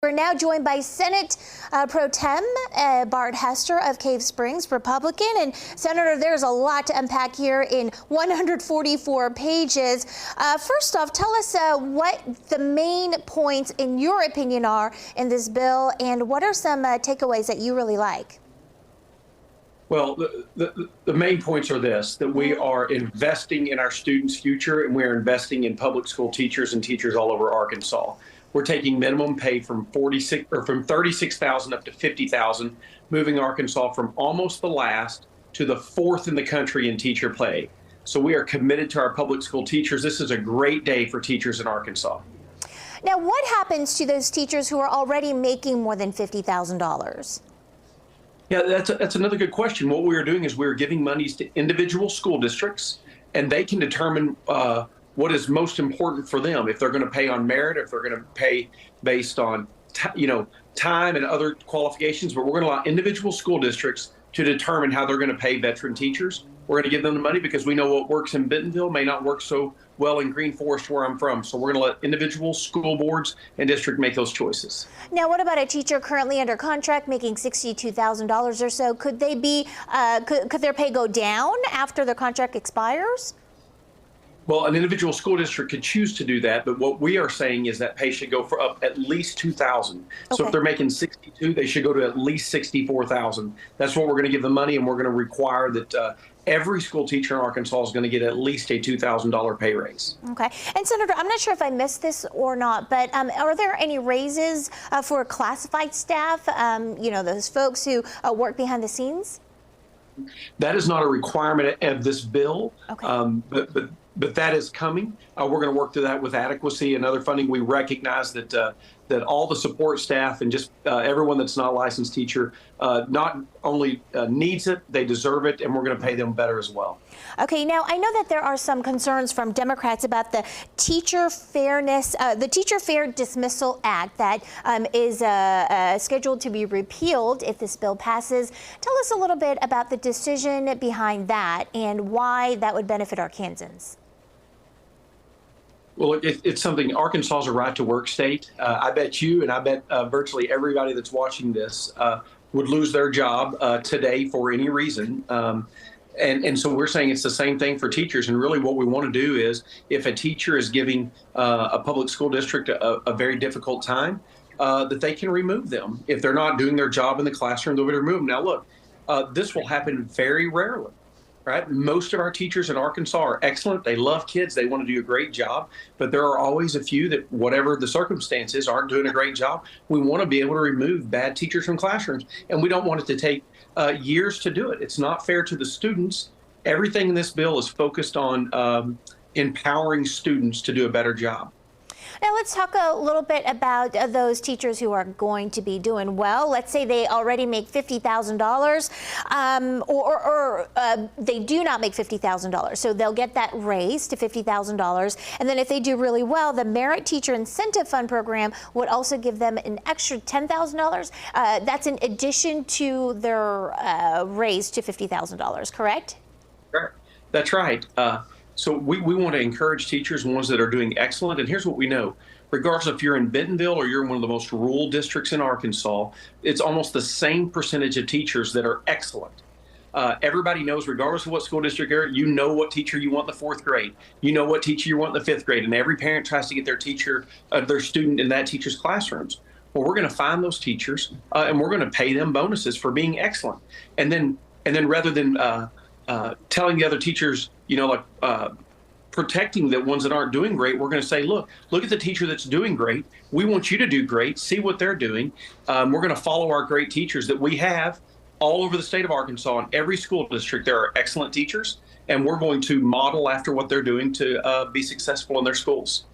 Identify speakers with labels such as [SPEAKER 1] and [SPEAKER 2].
[SPEAKER 1] We're now joined by Senate Pro Tem Bart Hester of Cave Springs, Republican. And Senator, there's a lot to unpack here in 144 pages. First off, tell us what the main points, in your opinion, are in this bill, and what are some takeaways that you really like?
[SPEAKER 2] Well, the main points are this, that we are investing in our students' future, and we're investing in public school teachers and teachers all over Arkansas. We're taking minimum pay from 36,000 up to 50,000, moving Arkansas from almost the last to the fourth in the country in teacher pay. So we are committed to our public school teachers. This is a great day for teachers in Arkansas.
[SPEAKER 1] Now, what happens to those teachers who are already making more than $50,000?
[SPEAKER 2] Yeah, that's another good question. What we are doing is we're giving monies to individual school districts, and they can determine what is most important for them. If they're going to pay on merit, if they're going to pay based on time and other qualifications. But we're going to allow individual school districts to determine how they're going to pay veteran teachers. We're going to give them the money because we know what works in Bentonville may not work so well in Green Forest, where I'm from. So we're going to let individual school boards and districts make those choices.
[SPEAKER 1] Now, what about a teacher currently under contract making $62,000 or so? Could they be, could their pay go down after their contract expires?
[SPEAKER 2] Well, an individual school district could choose to do that, but what we are saying is that pay should go for up at least $2,000. Okay. So if they're making 62, they should go to at least 64,000. That's what we're going to give them money, and we're going to require that every school teacher in Arkansas is going to get at least a $2,000 pay raise.
[SPEAKER 1] Okay. And Senator, I'm not sure if I missed this or not, but are there any raises for classified staff? Those folks who work behind the scenes?
[SPEAKER 2] That is not a requirement of this bill.
[SPEAKER 1] Okay.
[SPEAKER 2] But that is coming. We're going to work through that with adequacy and other funding. We recognize that that all the support staff and just everyone that's not a licensed teacher not only needs it, they deserve it, and we're going to pay them better as well.
[SPEAKER 1] Okay, now I know that there are some concerns from Democrats about the Teacher Fairness, the Teacher Fair Dismissal Act that is scheduled to be repealed if this bill passes. Tell us a little bit about the decision behind that and why that would benefit Arkansans.
[SPEAKER 2] Well, it's something. Arkansas is a right-to-work state. I bet you, and I bet virtually everybody that's watching this would lose their job today for any reason. And so we're saying it's the same thing for teachers. And really what we want to do is, if a teacher is giving a public school district a very difficult time, that they can remove them. If they're not doing their job in the classroom, they'll be removed. Now, look, this will happen very rarely. Right? Most of our teachers in Arkansas are excellent. They love kids. They want to do a great job. But there are always a few that, whatever the circumstances, aren't doing a great job. We want to be able to remove bad teachers from classrooms, and we don't want it to take years to do it. It's not fair to the students. Everything in this bill is focused on empowering students to do a better job.
[SPEAKER 1] Now let's talk a little bit about those teachers who are going to be doing well. Let's say they already make $50,000 or they do not make $50,000. So they'll get that raise to $50,000. And then if they do really well, the Merit Teacher Incentive Fund program would also give them an extra $10,000. That's in addition to their raise to $50,000, correct?
[SPEAKER 2] Correct. That's right. So we want to encourage teachers, ones that are doing excellent. And here's what we know. Regardless if you're in Bentonville or you're in one of the most rural districts in Arkansas, it's almost the same percentage of teachers that are excellent. Everybody knows, regardless of what school district you're in, you know what teacher you want in the fourth grade. You know what teacher you want in the fifth grade. And every parent tries to get their student in that teacher's classrooms. Well, we're going to find those teachers and we're going to pay them bonuses for being excellent. And then rather than telling the other teachers, protecting the ones that aren't doing great, we're going to say, look at the teacher that's doing great. We want you to do great. See what they're doing. We're going to follow our great teachers that we have all over the state of Arkansas. In every school district, there are excellent teachers, and we're going to model after what they're doing to be successful in their schools.